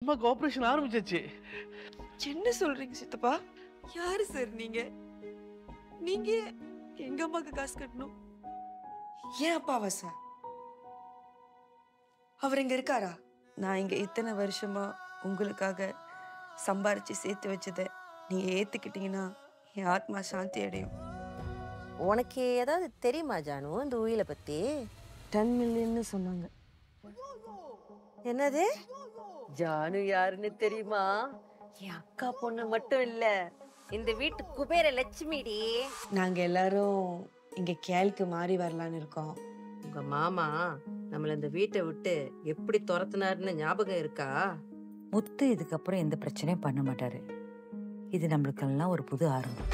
அம்மாக்கு ஆபரேஷன் ஆரம்பிச்சாச்சு. என்ன சொல்றீங்க சித்தப்பா? யாரு சார் நீங்க? நீங்க எங்க அம்மாக்கு காசு கட்டணும்? ஏன் அப்பாவா சார்? அவர் இங்க இருக்காரா? நான் இங்க இத்தனை வருஷமா உங்களுக்காக சம்பாரிச்சு சேர்த்து வச்சதை நீங்க ஏத்துக்கிட்டீங்கன்னா என் ஆத்மா சாந்தி அடையும். உனக்கு ஏதாவது தெரியுமா ஜானு இந்த உயிலை பத்தி? 10 மில்லியன்னு சொன்னாங்க. என்னது? ஜானு யாருன்னு தெரியுமா? என் அக்கா பொண்ணு மட்டும் இல்ல, இந்த வீட்டு குபேர லட்சுமிடி. நாங்க எல்லாரும் இங்க கேளுக்கு மாறி வரலான்னு இருக்கோம். உங்க மாமா நம்மள இந்த வீட்டை விட்டு எப்படி துரத்துனாருன்னு ஞாபகம் இருக்கா? முத்து இதுக்கப்புறம் எந்த பிரச்சனையும் பண்ண மாட்டாரு. இது நம்மளுக்கெல்லாம் ஒரு புது ஆரம்பம்.